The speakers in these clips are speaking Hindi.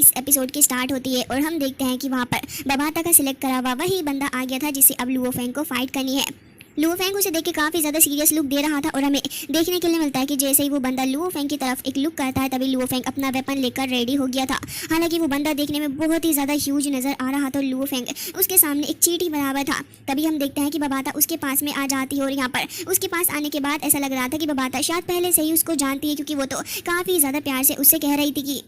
इस एपिसोड की स्टार्ट होती है और हम देखते हैं कि वहाँ पर बबाता का सिलेक्ट करा हुआ वही बंदा आ गया था जिसे अब लुओ फेंग को फाइट करनी है। लुओ फेंग उसे देख के काफ़ी ज़्यादा सीरियस लुक दे रहा था और हमें देखने के लिए मिलता है कि जैसे ही वो बंदा लुओ फेंग की तरफ एक लुक करता है तभी लुओ फेंग अपना वेपन लेकर रेडी हो गया था। हालांकि वो बंदा देखने में बहुत ही ज़्यादा ह्यूज नज़र आ रहा था। लुओ फेंग उसके सामने एक चींटी बराबर था। तभी हम देखते हैं कि बबाता उसके पास में आ जाती है और यहाँ पर उसके पास आने के बाद ऐसा लग रहा था कि बबाता शायद पहले से ही उसको जानती है, क्योंकि वो तो काफ़ी ज़्यादा प्यार से उससे कह रही थी कि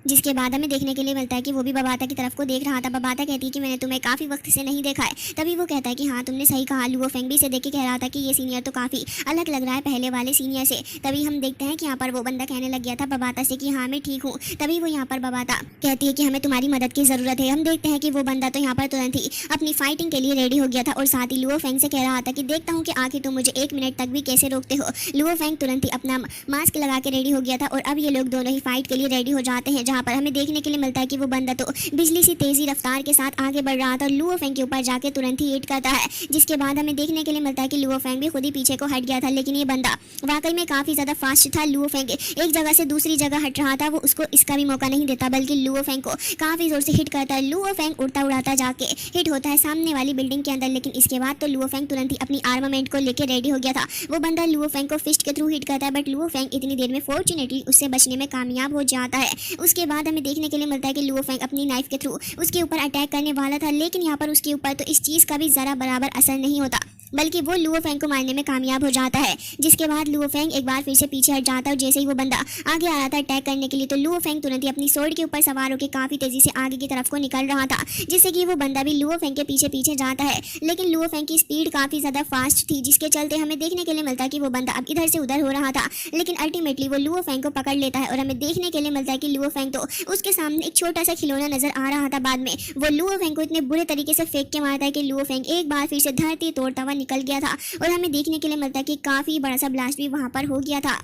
जिसके बाद हमें देखने के लिए मिलता है कि वो भी बबाता की तरफ को देख रहा था। बबाता कहती है कि मैंने तुम्हें काफ़ी वक्त से नहीं देखा है। तभी वो कहता है कि हाँ तुमने सही कहा। लुओ फेंग भी इसे देख के कह रहा था कि ये सीनियर तो काफ़ी अलग लग रहा है पहले वाले सीनियर से। तभी हम देखते हैं कि यहाँ पर वो बंदा कहने लग गया था बबाता से कि हाँ मैं ठीक हूँ। तभी वो यहाँ पर बबाता कहती है कि हमें तुम्हारी मदद की ज़रूरत है। हम देखते हैं कि वो बंदा तो यहाँ पर तुरंत ही अपनी फाइटिंग के लिए रेडी हो गया था और साथ ही लुओ फेंग से कह रहा था कि देखता हूँ कि आखिर तुम मुझे 1 मिनट तक भी कैसे रोकते हो। लुओ फेंग तुरंत ही अपना मास्क लगा के रेडी हो गया था और अब ये लोग दोनों ही फाइट के लिए रेडी हो जाते हैं, जहाँ पर हमें देखने लिए मिलता है कि वो बंदा तो बिजली सी तेजी रफ्तार के साथ आगे बढ़ रहा था और लुओ फेंग के ऊपर जाके तुरंत ही हिट करता है। जिसके बाद हमें देखने के लिए मिलता है कि लुओ फेंग भी खुद ही पीछे को हट गया था, लेकिन ये बंदा वाकई में काफी ज्यादा फास्ट था। लुओ फेंग एक जगह से दूसरी जगह हट रहा था, वो उसको इसका भी मौका नहीं देता बल्कि लुओ फेंग को काफी जोर से हिट करता है। लुओ फेंग उड़ता उड़ाता जाके हिट होता है सामने वाली बिल्डिंग के अंदर, लेकिन इसके बाद तो लुओ फेंग तुरंत ही अपनी आर्मामेंट को लेकर रेडी हो गया था। वो बंदा लुओ फेंग को फिस्ट के थ्रू हिट करता है, बट लुओ फेंग इतनी देर में फॉर्चुनेटली उससे बचने में कामयाब हो जाता है। उसके बाद हमें देखने के लिए मिलता है कि लुओ फेंग अपनी नाइफ के थ्रू उसके ऊपर अटैक करने वाला था, लेकिन यहाँ पर उसके ऊपर तो इस चीज़ का भी ज़रा बराबर असर नहीं होता, बल्कि वो लुओ फेंग को मारने में कामयाब हो जाता है। जिसके बाद लुओ फेंग एक बार फिर से पीछे हट जाता है और जैसे ही वो बंदा आगे आ रहा था अटैक करने के लिए तो लुओ फेंग तुरंत ही अपनी सोर्ड के ऊपर सवार होकर काफ़ी तेज़ी से आगे की तरफ को निकल रहा था, जिससे कि वो बंदा भी लुओ फेंग के पीछे पीछे जाता है। लेकिन लुओ फेंग की स्पीड काफ़ी ज़्यादा फास्ट थी, जिसके चलते हमें देखने के लिए मिलता है कि वो बंदा अब इधर से उधर हो रहा था, लेकिन अल्टीमेटली वो लुओ फेंग को पकड़ लेता है और हमें देखने के लिए मिलता है कि लुओ फेंग तो उसके सामने एक छोटा सा खिलौना नजर आ रहा था। बाद में वो लुओ फेंग को इतने बुरे तरीके से फेंक के मारता है कि लुओ फेंग एक बार फिर से धरती तोड़ता हुआ निकल गया था और हमें देखने के लिए मिलता है कि काफ़ी बड़ा सा ब्लास्ट भी वहाँ पर हो गया था।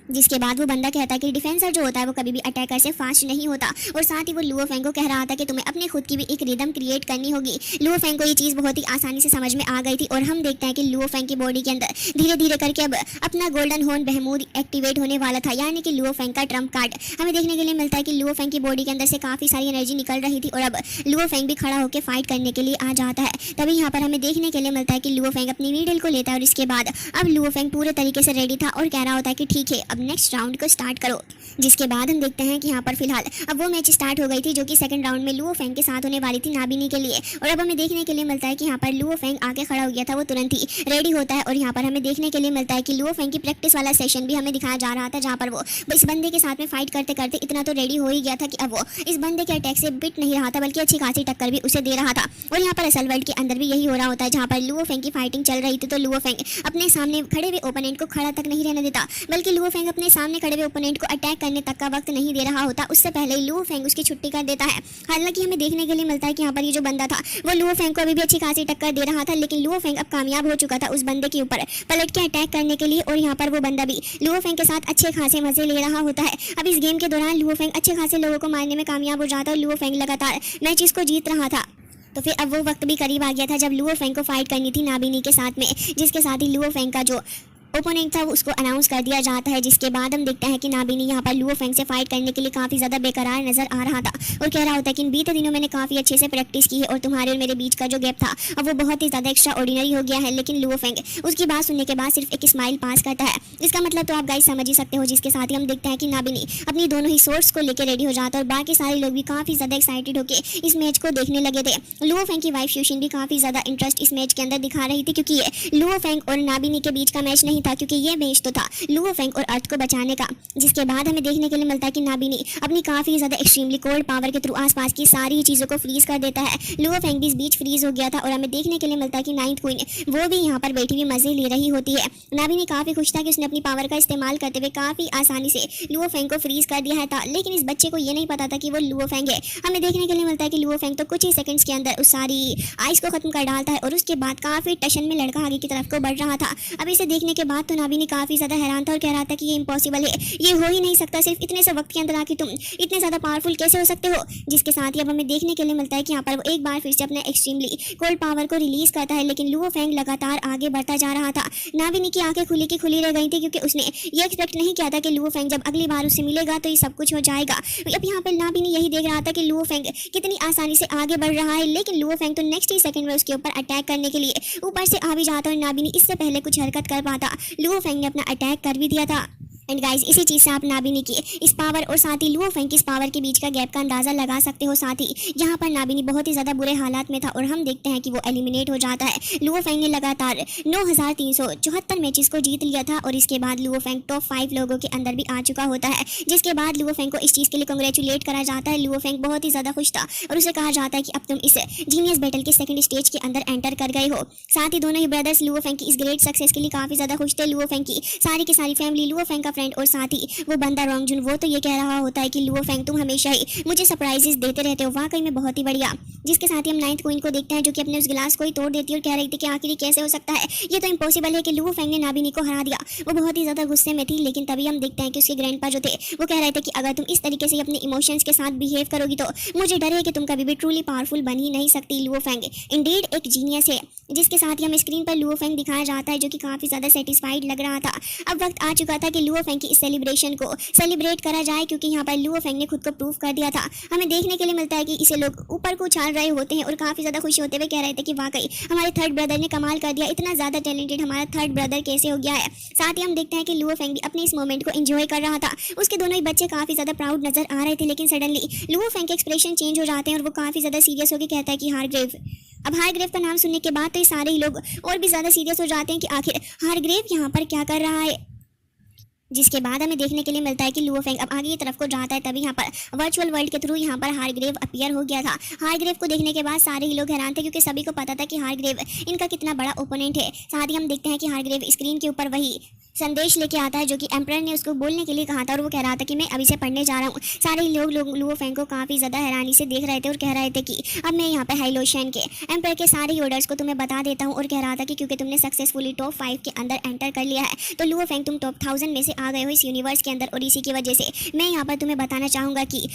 जिसके बाद वो बंदा कहता है कि डिफेंसर जो होता है वो कभी भी अटैकर से फास्ट नहीं होता, और साथ ही वो लुओ फेंग को कह रहा था कि तुम्हें अपने खुद की भी एक रिदम क्रिएट करनी होगी। लुओ फेंग को ये चीज़ बहुत ही आसानी से समझ में आ गई थी और हम देखते हैं कि लुओ फेंग की बॉडी के अंदर धीरे धीरे करके अब अपना गोल्डन हॉर्न बहमूद एक्टिवेट होने वाला था, यानी कि लुओ फेंग का ट्रम्प कार्ड हमें देखने के लिए मिलता है कि लुओ फेंग की बॉडी के अंदर से काफ़ी सारी एनर्जी निकल रही थी और अब लुओ फेंग भी खड़ा होकर फाइट करने के लिए आ जाता है। तभी यहाँ पर हमें देखने के लिए मिलता है कि लुओ फेंग अपनी नीडल को लेता है और इसके बाद अब लुओ फेंग पूरे तरीके से रेडी था और कह रहा होता है कि ठीक है अब नेक्स्ट राउंड को स्टार्ट करो। जिसके बाद हम देखते हैं कि यहाँ पर फिलहाल अब वो मैच स्टार्ट हो गई थी जो कि सेकंड राउंड में लुओ फेंग के साथ होने वाली थी नाबिनी के लिए, और अब हमें देखने के लिए मिलता है कि यहाँ पर लुओ फेंग आगे खड़ा हो गया था, वो तुरंत ही रेडी होता है और यहाँ पर हमें देखने के लिए मिलता है कि लुओ फेंग की प्रैक्टिस वाला सेशन भी हमें दिखाया जा रहा था, जहाँ पर वो इस बंदे के साथ में फाइट करते करते इतना तो रेडी हो ही गया था कि अब वो इस बंदे के अटैक से बिट नहीं रहा था बल्कि अच्छी खासी टक्कर भी उसे दे रहा था। और यहाँ पर असल वर्ल्ड के अंदर भी यही हो रहा होता है, जहाँ पर लुओ फेंग की फाइटिंग चल रही थी तो लुओ फेंग अपने सामने खड़े हुए ओपोनेंट को खड़ा तक नहीं रहने देता, बल्कि लुओ फेंग अपने सामने खड़े हुए ओपोनेंट को अटैक करने तक का वक्त नहीं दे रहा होता, उससे पहले ही लुओ फेंग उसकी छुट्टी कर देता है। हालांकि हमें देखने के लिए मिलता है कि यहाँ पर ये जो बंदा था वो लुओ फेंग को अभी भी अच्छी खासी टक्कर दे रहा था, लेकिन लुओ फेंग अब कामयाब हो चुका था उस बंदे के ऊपर पलट के अटैक करने के लिए, और यहाँ पर वो बंदा भी लुओ फेंग के साथ अच्छे खासे मजे ले रहा होता है। अब इस गेम के दौरान लुओ फेंग अच्छे खासे लोगों को मारने में कामयाब हो जाता है और लुओ फेंग लगातार मैच इसको जीत रहा था। तो फिर अब वो वक्त भी करीब आ गया था जब लुओ फेंग को फाइट करनी थी नाबिनी के साथ में, जिसके साथ ही लुओ फेंग का जो ओपोनेंट था उसको अनाउंस कर दिया जाता है। जिसके बाद हम देखते हैं कि नाबिनी यहाँ पर लुओ फेंग से फाइट करने के लिए काफ़ी ज़्यादा बेकरार नजर आ रहा था और कह रहा होता है कि इन बीते दिनों मैंने काफ़ी अच्छे से प्रैक्टिस की है और तुम्हारे और मेरे बीच का जो गैप था अब वो बहुत ही ज़्यादा एक्स्ट्रा ऑर्डिनरी हो गया है। लेकिन लुओ फेंग उसकी बात सुनने के बाद सिर्फ एक स्माइल पास करता है। इसका मतलब तो आप गाइस समझ ही सकते हो। जिसके साथ ही हम देखते हैं कि नाबिनी अपनी दोनों ही सोर्स को लेकर रेडी हो जाता है और बाकी सारे लोग भी काफ़ी ज़्यादा एक्साइटेड होकर इस मैच को देखने लगे थे। लुओ फेंग की वाइफ यूशिन भी काफ़ी ज़्यादा इंटरेस्ट इस मैच के अंदर दिखा रही थी, क्योंकि ये लुओ फेंग और नाबिनी के बीच का मैच नहीं था, क्योंकि ये मैच तो था लुओ फेंग और अर्थ को बचाने का। जिसके बाद हमें देखने के लिए मिलता है कि नाबिनी अपनी काफी ज्यादा एक्सट्रीमली कोल्ड पावर के थ्रू आसपास की सारी चीजों को फ्रीज कर देता है। लुओ फेंग भी इस बीच फ्रीज हो गया था और हमें देखने के लिए मिलता है कि नाइन्थ क्वीन वो भी यहाँ पर बैठी हुई मजे ले रही होती है। नाबिनी काफी खुश था कि उसने अपनी पावर का इस्तेमाल करते हुए काफी आसानी से लुओ फेंग को फ्रीज कर दिया था, लेकिन इस बच्चे को ये नहीं पता था कि वो लुओ फेंग है। हमें देखने के लिए मिलता है कि लुओ फेंग तो कुछ ही सेकंड्स के अंदर उस सारी आइस को खत्म कर डालता है और उसके बाद काफी टेंशन में लड़का आगे की तरफ को बढ़ रहा था। अब इसे देखने के बाद तो नाभिनी काफी ज्यादा हैरान था और कह रहा था कि ये इम्पॉसिबल है, ये हो ही नहीं सकता, सिर्फ इतने से वक्त के अंदर आके तुम इतने ज्यादा पावरफुल कैसे हो सकते हो। जिसके साथ ही अब हमें देखने के लिए मिलता है कि यहाँ पर वो एक बार फिर से अपने एक्सट्रीमली कोल्ड पावर को रिलीज करता है, लेकिन लुओ फेंग लगातार आगे बढ़ता जा रहा था। नाभिनी की आंखें खुली की खुली रह गई थी क्योंकि उसने ये एक्सपेक्ट नहीं किया था कि लुओ फेंग जब अगली बार उससे मिलेगा तो ये सब कुछ हो जाएगा। अब यहाँ पर नाभिनी यही देख रहा था कि लुओ फेंग कितनी आसानी से आगे बढ़ रहा है, लेकिन लुओ फेंग तो नेक्स्ट ही सेकंड में उसके ऊपर अटैक करने के लिए ऊपर से आ भी जाता और नाभिनी इससे पहले कुछ हरकत कर पाता लुओ फेंग ने अपना अटैक कर भी दिया था। एंड गाइस, इसी चीज़ से आप नाभिनी की इस पावर और साथ ही लुओ फेंग की इस पावर के बीच का गैप का अंदाजा लगा सकते हो। साथ ही यहाँ पर नाभिनी बहुत ही ज़्यादा बुरे हालात में था और हम देखते हैं कि वो एलिमिनेट हो जाता है। लुओ फेंग ने लगातार 9374 मैचेस को जीत लिया था और इसके बाद लुओ फेंग टॉप 5 लोगों के अंदर भी आ चुका होता है, जिसके बाद लुओ फेंग को इस चीज़ के लिए कंग्रेचुलेट करा जाता है। लुओ फेंग बहुत ही ज़्यादा खुश था और उसे कहा जाता है कि अब तुम इस जीनियस बैटल के सेकंड स्टेज के अंदर एंटर कर गए हो। साथ ही दोनों ही ब्रदर्स लुओ फेंग की इस ग्रेट सक्सेस के लिए काफ़ी ज़्यादा खुश थे। लुओ फेंग की सारी फैमिली, लुओ फेंग का फ्रेंड और साथ ही वो बंदा रोंगजुन, वो तो ये कह रहा होता है कि लुओ फेंग तुम हमेशा ही मुझे सरप्राइजेस देते रहते हो, वाकई में बहुत ही बढ़िया। जिसके साथ ही हम 9th क्वीन को देखते हैं जो कि अपने उस गिलास को ही तोड़ देती है और कह रही थी कि आखिर कैसे हो सकता है, ये तो इम्पॉसिबल है कि लुओ फेंग ने नाभिनी को हरा दिया। वो बहुत ही ज़्यादा गुस्से में थी, लेकिन तभी हम देखते हैं कि उसके ग्रैंडपा जो थे वो कह रहे थे कि अगर तुम इस तरीके से अपने इमोशंस के साथ बिहेव करोगी तो मुझे डर है कि तुम कभी भी ट्रूली पावरफुल बन ही नहीं सकती। लुओ फेंग इंडीड एक जीनियस है। जिसके साथ ही हमें स्क्रीन पर लुओ फेंग दिखाया जाता है जो कि काफ़ी ज़्यादा सेटिस्फाइड लग रहा था। अब वक्त आ चुका था कि लुओ फेंग की इस सेलिब्रेशन को सेलिब्रेट करा जाए, क्योंकि यहाँ पर लुओ फेंग ने खुद को प्रूव कर दिया था। हमें देखने के लिए मिलता है कि इसे लोग ऊपर को उछाल रहे होते हैं और काफ़ी ज़्यादा खुशी होते हुए कह रहे थे कि वाकई हमारे थर्ड ब्रदर ने कमाल कर दिया, इतना ज़्यादा टैलेंटेड हमारा थर्ड ब्रदर कैसे हो गया है। साथ ही हम देखते हैं कि लुओ फेंग भी अपने इस मोमेंट को एंजॉय कर रहा था। उसके दोनों ही बच्चे काफ़ी ज़्यादा प्राउड नजर आ रहे थे, लेकिन सडनली लुओ फेंग के एक्सप्रेशन चेंज हो जाते हैं और वो काफ़ी ज़्यादा सीरियस होकर कहता है कि हारग्रेव। अब हारग्रेव का नाम सुनने के बाद तो ये सारे ही लोग और भी ज़्यादा सीरियस हो जाते हैं कि आखिर हारग्रेव यहाँ पर क्या कर रहा है। जिसके बाद हमें देखने के लिए मिलता है कि लुओ फेंग अब आगे की तरफ को जाता है, तभी यहाँ पर वर्चुअल वर्ल्ड के थ्रू यहाँ पर हारग्रेव अपीयर हो गया था। हारग्रेव को देखने के बाद सारे ही लोग हैरान थे क्योंकि सभी को पता था कि हारग्रेव इनका कितना बड़ा ओपोनेंट है। साथ ही हम देखते हैं कि हारग्रेव स्क्रीन के ऊपर वही संदेश लेके आता है जो कि एम्परर ने उसको बोलने के लिए कहा था और वो कह रहा था कि मैं अभी से पढ़ने जा रहा हूँ। सारे लोग लुओ फेंग को काफ़ी ज़्यादा हैरानी से देख रहे थे और कह रहे थे कि अब मैं यहाँ पे हाइलोशियन के एम्परर के सारे ही ऑर्डर्स को तुम्हें बता देता हूँ, और कह रहा था कि क्योंकि तुमने सक्सेसफुली टॉप 5 के अंदर एंटर कर लिया है तो लुओ फेंग तुम टॉप 1000 में से आ गए हो इस यूनिवर्स के अंदर, और इसी की वजह से मैं यहाँ पर तुम्हें बताना चाहूँगा कि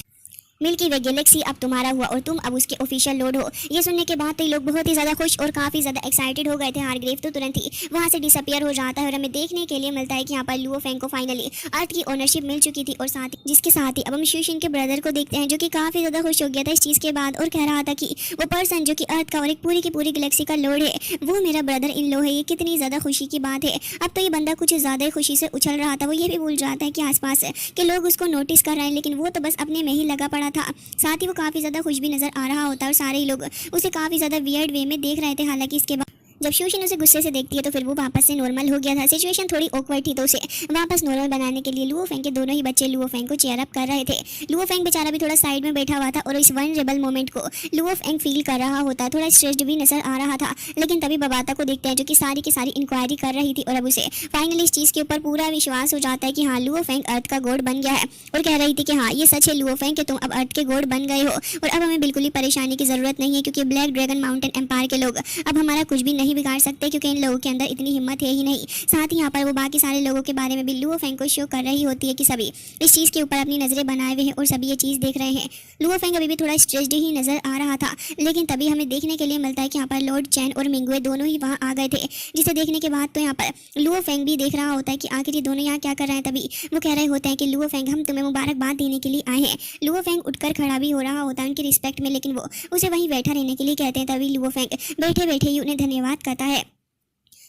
मिल्की वे गैलेक्सी अब तुम्हारा हुआ और तुम अब उसके ऑफिशियल लॉर्ड हो। ये सुनने के बाद तो ये लोग बहुत ही ज़्यादा खुश और काफ़ी ज़्यादा एक्साइटेड हो गए थे। हारग्रेव तो तुरंत ही वहाँ से डिसअपियर हो जाता है और हमें देखने के लिए मिलता है कि यहाँ पर लुओ फेंग को फाइनली अर्थ की ओनरशिप मिल चुकी थी, और जिसके साथ ही अब हम श्यूशिन के ब्रदर को देखते हैं जो कि काफ़ी ज़्यादा खुश हो गया था इस चीज़ के बाद और कह रहा था कि वो पर्सन जो कि अर्थ का और एक पूरी की पूरी गैलेक्सी का लॉर्ड है वो मेरा ब्रदर इन लो है। ये कितनी ज़्यादा खुशी की बात है। अब तो ये बंदा कुछ ज़्यादा ही खुशी से उछल रहा था। वो ये भी भूल जाता है कि आसपास के लोग उसको नोटिस कर रहे हैं, लेकिन वो तो बस अपने में ही लगा पड़ा था। साथ ही वो काफ़ी ज़्यादा खुश भी नजर आ रहा होता है और सारे ही लोग उसे काफ़ी ज़्यादा वियर्ड वे में देख रहे थे। हालांकि इसके बाद जब श्यूशिन उसे गुस्से से देखती है तो फिर वो वापस से नॉर्मल हो गया था। सिचुएशन थोड़ी ऑकवर्ड थी तो उसे वापस नॉर्मल बनाने के लिए लुओ फेंग के दोनों ही बच्चे लुओ फेंग को चेयर अप कर रहे थे। लुओ फेंग बेचारा भी थोड़ा साइड में बैठा हुआ था और इस वनरेबल मोमेंट को लुओ फेंग फील कर रहा होता है। थोड़ा स्ट्रेस्ड भी नजर आ रहा था, लेकिन तभी बबाता को देखते हैं जो कि सारी की सारी इंक्वायरी कर रही थी और अब उसे फाइनली इस चीज़ के ऊपर पूरा विश्वास हो जाता है कि हाँ लुओ फेंग अर्थ का गॉड बन गया है, और कह रही थी कि हाँ ये सच है लुओ फेंग कि तुम अब अर्थ के गॉड बन गए हो और अब हमें बिल्कुल ही परेशानी की जरूरत नहीं है, क्योंकि ब्लैक ड्रैगन माउंटेन एम्पायर के लोग अब हमारा कुछ भी नहीं बिगाड़ सकते, क्योंकि इन लोगों के अंदर इतनी हिम्मत है ही नहीं। साथ ही यहाँ पर वो बाकी सारे लोगों के बारे में भी लुओ फेंग को शो कर रही होती है कि सभी इस चीज़ के ऊपर अपनी नज़रें बनाए हुए हैं और सभी ये चीज़ देख रहे हैं। लुओ फेंग अभी भी थोड़ा स्ट्रेस्ड ही नजर आ रहा था, लेकिन तभी हमें देखने के लिए मिलता है कि यहाँ पर लॉर्ड चैन और मिंगुए दोनों ही वहाँ आ गए थे, जिसे देखने के बाद तो यहाँ पर लुओ फेंग भी देख रहा होता है कि आखिर ये दोनों यहाँ क्या कर रहे हैं। तभी वो कह रहे होते हैं कि लुओ फेंग हम तुम्हें मुबारकबाद देने के लिए आए हैं। लुओ फेंग उठकर खड़ा भी हो रहा होता है उनकी रिस्पेक्ट में, लेकिन वो उसे वहीं बैठा रहने के लिए कहते हैं। तभी लुओ फेंग बैठे बैठे ही उन्हें धन्यवाद करता है।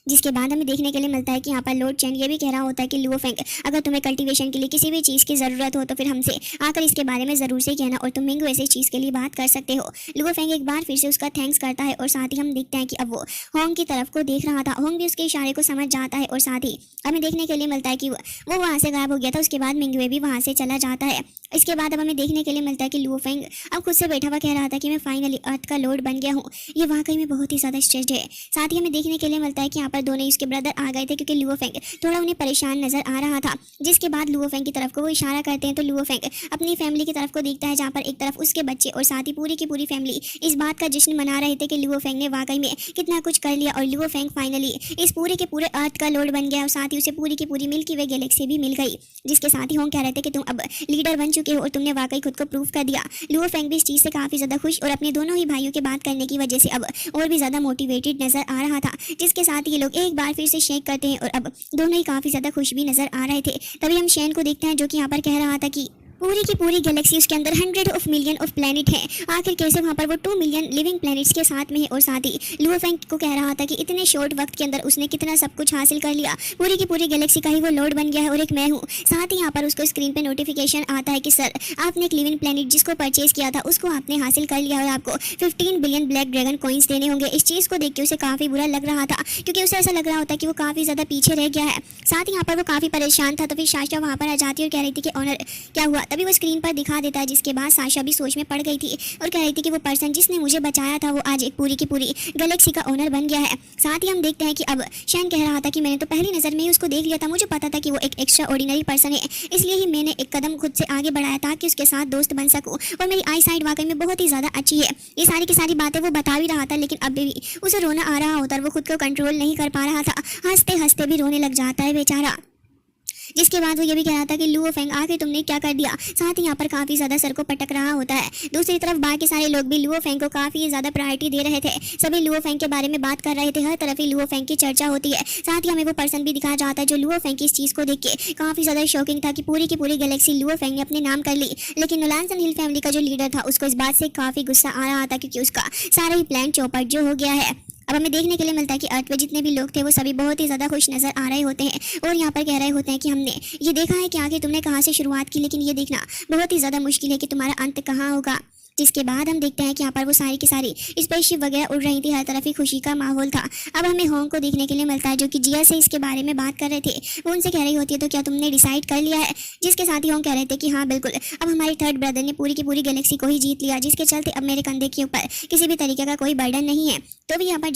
जिसके बाद हमें देखने के लिए मिलता है कि यहाँ पर लॉर्ड चैन ये भी कह रहा होता है कि लुओ फेंग अगर तुम्हें कल्टीवेशन के लिए किसी भी चीज़ की ज़रूरत हो तो फिर हमसे आकर इसके बारे में ज़रूर से कहना और तुम मिंगू ऐसे चीज़ के लिए बात कर सकते हो। लुओ फेंग एक बार फिर से उसका थैंक्स करता है और साथ ही हम देखते हैं कि अब वो होंग की तरफ को देख रहा था। होंग भी उसके इशारे को समझ जाता है और साथ ही हमें देखने के लिए मिलता है कि वो वहाँ से गायब हो गया था। उसके बाद मिंगुए भी वहाँ से चला जाता है। इसके बाद अब हमें देखने के लिए मिलता है कि लुओ फेंग अब खुद से बैठा हुआ कह रहा था कि मैं फाइनली अर्थ का लॉर्ड बन गया हूँ। ये वाकई में बहुत ही ज़्यादा स्ट्रेस्ड है। साथ ही हमें देखने के लिए मिलता है कि यहाँ पर दोनों ही उसके ब्रदर आ गए थे क्योंकि लुओ फेंग थोड़ा उन्हें परेशान नजर आ रहा था। जिसके बाद लुओ फेंग की तरफ को वो इशारा करते हैं तो लुओ फेंग अपनी फैमिली की तरफ को देखता है, जहाँ पर एक तरफ उसके बच्चे और साथ ही पूरी की पूरी फैमिली इस बात का जश्न मना रहे थे कि लुओ फेंग ने वाकई में कितना कुछ कर लिया और लुओ फेंग फाइनली इस पूरे के पूरे अर्थ का लॉर्ड बन गया और साथ ही उसे पूरी की पूरी मिल्की वे गैलेक्सी भी मिल गई। जिसके साथ ही होंग कह रहे थे कि तुम अब लीडर बन चुके हो और तुमने वाकई खुद को प्रूव कर दिया। लुओ फेंग भी इस चीज़ से काफ़ी ज़्यादा खुश और अपने दोनों ही भाइयों के बात करने की वजह से अब और भी ज़्यादा मोटिवेटेड नजर आ रहा था। जिसके साथ ये लोग एक बार फिर से शेक करते हैं और अब दोनों ही काफ़ी ज़्यादा खुश भी नजर आ रहे थे। तभी हम शैन को देखते हैं जो कि यहाँ पर कह रहा था कि पूरी की पूरी गैलेक्सी उसके अंदर 100 ऑफ मिलियन ऑफ प्लेनेट है, आखिर कैसे वहाँ पर वो 2 मिलियन लिविंग प्लैनेट्स के साथ में है। और साथ ही लुओ फेंग को कह रहा था कि इतने शॉर्ट वक्त के अंदर उसने कितना सब कुछ हासिल कर लिया, पूरी की पूरी गैलेक्सी का ही वो लॉर्ड बन गया है और एक मैं हूँ। साथ ही यहाँ पर उसको स्क्रीन पे नोटिफिकेशन आता है कि सर आपने एक लिविंग प्लैनेट जिसको परचेज किया था उसको आपने हासिल कर लिया और आपको 15 बिलियन ब्लैक ड्रैगन कॉइन्स देने होंगे। इस चीज़ को देख के उसे काफ़ी बुरा लग रहा था क्योंकि उसे ऐसा लग रहा होता कि वो काफ़ी ज़्यादा पीछे रह गया है। साथ ही यहाँ पर वो काफ़ी परेशान था। तो फिर साशा वहाँ पर आ जाती और कह रही थी कि ऑनर क्या हुआ। तभी वो स्क्रीन पर दिखा देता है, जिसके बाद साशा भी सोच में पड़ गई थी और कह रही थी कि वो पर्सन जिसने मुझे बचाया था वो आज एक पूरी की पूरी गैलेक्सी का ओनर बन गया है। साथ ही हम देखते हैं कि अब शैन कह रहा था कि मैंने तो पहली नज़र में ही उसको देख लिया था, मुझे पता था कि वो एक एक्स्ट्रा ऑर्डिनरी पर्सन है, इसलिए ही मैंने एक कदम खुद से आगे बढ़ाया ताकि उसके साथ दोस्त बन सकूं और मेरी आई साइड वाकई में बहुत ही ज़्यादा अच्छी है। ये सारी की सारी बातें वो बता भी रहा था लेकिन अब भी उसे रोना आ रहा होता और वो खुद को कंट्रोल नहीं कर पा रहा था, हंसते हंसते भी रोने लग जाता है बेचारा। जिसके बाद वो ये भी कह रहा था कि लुओ फेंग आखिर तुमने क्या कर दिया। साथ ही यहाँ पर काफ़ी ज़्यादा सर को पटक रहा होता है। दूसरी तरफ बाकी सारे लोग भी लुओ फेंग को काफ़ी ज़्यादा प्रायोरिटी दे रहे थे, सभी लुओ फेंग के बारे में बात कर रहे थे, हर तरफ ही लुओ फेंग की चर्चा होती है। साथ ही हमें वो पर्सन भी दिखाया जाता है जो लुओ फेंग की इस चीज़ को देख के काफ़ी ज़्यादा शॉकिंग था कि पूरी की पूरी गैलेक्सी लुओ फेंग ने अपने नाम कर ली। लेकिन नोलानसन हिल फैमिली का जो लीडर था उसको इस बात से काफ़ी गुस्सा आ रहा था क्योंकि उसका सारा ही प्लान चौपट जो हो गया है। अब हमें देखने के लिए मिलता है कि अर्थ पे जितने भी लोग थे वो सभी बहुत ही ज़्यादा खुश नज़र आ रहे होते हैं और यहाँ पर कह रहे होते हैं कि हमने ये देखा है कि आगे तुमने कहाँ से शुरुआत की, लेकिन ये देखना बहुत ही ज़्यादा मुश्किल है कि तुम्हारा अंत कहाँ होगा। जिसके बाद हम देखते हैं कि यहाँ पर वो सारी की सारी स्पेसशिप वगैरह उड़ रही थी, हर तरफ ही खुशी का माहौल था। अब हमें होंग को देखने के लिए मिलता है जो कि जिया से इसके बारे में बात कर रहे थे। वो उनसे कह रही होती है तो क्या तुमने डिसाइड कर लिया है। जिसके साथ ही होंग कह रहे थे कि हाँ बिल्कुल, अब हमारे थर्ड ब्रदर ने पूरी की पूरी गैलेक्सी को ही जीत लिया, जिसके चलते अब मेरे कंधे के ऊपर किसी भी तरीके का कोई बर्डन नहीं है। तो भी यहाँ पर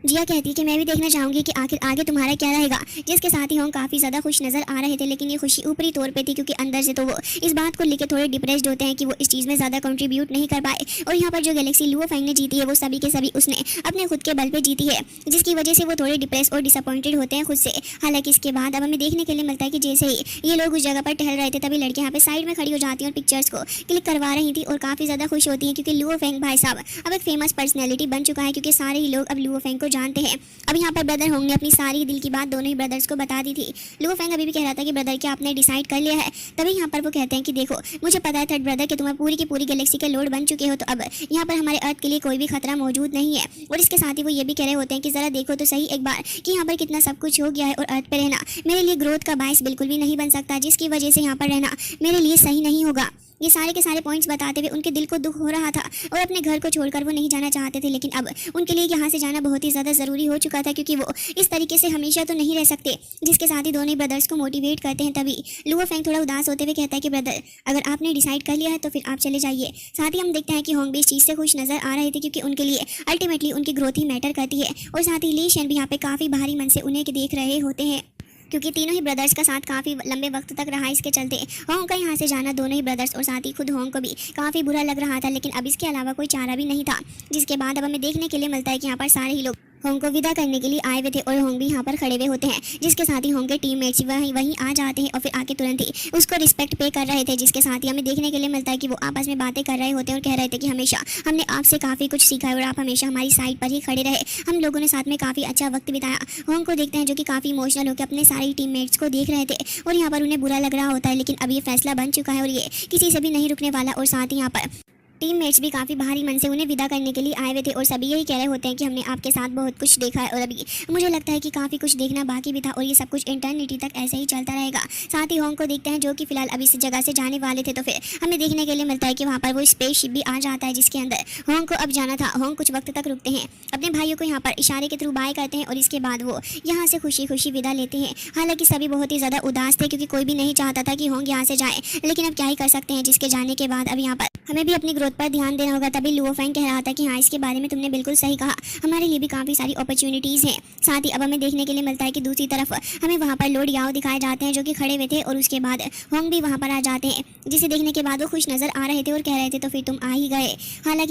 जिया कहती है कि मैं भी देखना चाहूंगी कि आखिर आगे तुम्हारा क्या रहेगा। जिसके साथ ही होंग काफ़ी ज़्यादा खुश नज़र आ रहे थे, लेकिन ये खुशी ऊपरी तौर पे थी क्योंकि अंदर से तो वो इस बात को लेकर थोड़े डिप्रेस्ड होते हैं कि वो इस चीज़ में ज़्यादा कंट्रीब्यूट नहीं कर पाए। और यहाँ पर जो गैलेक्सी लुओ फेंग ने जीती है वो सभी के सभी उसने अपने खुद के बल पर जीती है, जिसकी वजह से वो थोड़े डिप्रेस और डिसअपॉइंटेड होते हैं खुद से। हालांकि इसके बाद अब हमें देखने के लिए मिलता है कि जैसे ही ये लोग उस जगह पर टहल रहे थे तभी लड़कियां यहाँ पे साइड में खड़ी हो जाती हैं और पिक्चर्स को क्लिक करवा रही थी और काफ़ी ज़्यादा खुश होती हैं क्योंकि लुओ फेंग भाई साहब अब एक फेमस पर्सनैलिटी बन चुका है, क्योंकि सारे ही लोग अब लुओ फेंग को जानते हैं। अब यहाँ पर ब्रदर होंग ने अपनी सारी दिल की बात दोनों ही ब्रदर्स को बता दी थी। लुओ फेंग अभी भी कह रहा था कि ब्रदर क्या आपने डिसाइड कर लिया है। तभी यहाँ पर वो कहते हैं कि देखो मुझे पता है थर्ड ब्रदर कि तुम्हें पूरी की पूरी गैलेक्सी के लॉर्ड बन चुके हो, तो अब यहाँ पर हमारे अर्थ के लिए कोई भी खतरा मौजूद नहीं है। और इसके साथ ही वो ये भी कह रहे होते हैं कि ज़रा देखो तो सही एक बार कि यहाँ पर कितना सब कुछ हो गया है और अर्थ पर रहना मेरे लिए ग्रोथ का बायस बिल्कुल भी नहीं बन सकता, जिसकी वजह से यहाँ पर रहना मेरे लिए सही नहीं होगा। ये सारे के सारे पॉइंट्स बताते हुए उनके दिल को दुख हो रहा था और अपने घर को छोड़कर वो नहीं जाना चाहते थे, लेकिन अब उनके लिए यहाँ से जाना बहुत ही ज़्यादा ज़रूरी हो चुका था क्योंकि वो इस तरीके से हमेशा तो नहीं रह सकते। जिसके साथ ही दोनों ब्रदर्स को मोटिवेट करते हैं। तभी लुओ फेंग थोड़ा उदास होते हुए कहता है कि ब्रदर अगर आपने डिसाइड कर लिया है तो फिर आप चले जाइए। साथ ही हम देखते हैं कि होंग भी इस चीज़ से खुश नज़र आ रहे थे क्योंकि उनके लिए अल्टीमेटली उनकी ग्रोथ ही मैटर करती है। और साथ ही ली शेन भी यहाँ पे काफ़ी भारी मन से उन्हें देख रहे होते हैं क्योंकि तीनों ही ब्रदर्स का साथ काफ़ी लंबे वक्त तक रहा। इसके चलते होंग का यहाँ से जाना दोनों ही ब्रदर्स और साथ ही खुद होंग को भी काफ़ी बुरा लग रहा था, लेकिन अब इसके अलावा कोई चारा भी नहीं था। जिसके बाद अब हमें देखने के लिए मिलता है कि यहाँ पर सारे ही लोग होंग को विदा करने के लिए आए हुए थे और होंग भी यहाँ पर खड़े हुए होते हैं। जिसके साथ ही होंग के टीममेट्स वहीं आ जाते हैं और फिर आके तुरंत ही उसको रिस्पेक्ट पे कर रहे थे। जिसके साथ ही हमें देखने के लिए मिलता है कि वो आपस में बातें कर रहे होते हैं और कह रहे थे कि हमेशा हमने आपसे काफ़ी कुछ सीखा है और आप हमेशा हमारी साइड पर ही खड़े रहे, हम लोगों ने साथ में काफ़ी अच्छा वक्त बिताया। होंग को देखते हैं जो कि काफ़ी इमोशनल होकर अपने सारे टीममेट्स को देख रहे थे और यहाँ पर उन्हें बुरा लग रहा होता है, लेकिन अब ये फैसला बन चुका है और ये किसी से भी नहीं रुकने वाला। और साथ ही यहाँ पर टीममेट्स भी काफ़ी भारी मन से उन्हें विदा करने के लिए आए हुए थे और सभी यही कह रहे होते हैं कि हमने आपके साथ बहुत कुछ देखा है और अभी मुझे लगता है कि काफ़ी कुछ देखना बाकी भी था और ये सब कुछ इंटरनिटी तक ऐसे ही चलता रहेगा। साथ ही होंग को देखते हैं जो कि फिलहाल अभी इस जगह से जाने वाले थे, तो फिर हमें देखने के लिए मिलता है कि वहाँ पर वो स्पेसशिप भी आ जाता है जिसके अंदर होंग को अब जाना था। होंग कुछ वक्त तक रुकते हैं, अपने भाइयों को यहाँ पर इशारे के थ्रू बाय करते हैं और इसके बाद वो यहाँ से खुशी खुशी विदा लेते हैं। हालांकि सभी बहुत ही ज़्यादा उदास थे क्योंकि कोई भी नहीं चाहता था कि होंग यहाँ से जाए, लेकिन अब क्या ही कर सकते हैं। जिसके जाने के बाद अब यहाँ पर हमें भी अपनी ग्रोथ पर ध्यान देना होगा। तभी लुओ फैंग कह रहा था कि हाँ, इसके बारे में तुमने बिल्कुल सही कहा, हमारे लिए भी काफ़ी सारी अपॉर्चुनिटीज़ हैं। साथ ही अब हमें देखने के लिए मिलता है कि दूसरी तरफ हमें वहाँ पर लॉर्ड याओ दिखाए जाते हैं जो कि खड़े हुए थे, और उसके बाद होंग भी वहाँ पर आ जाते हैं, जिसे देखने के बाद वो खुश नज़र आ रहे थे और कह रहे थे तो फिर तुम आ ही गए। हालांकि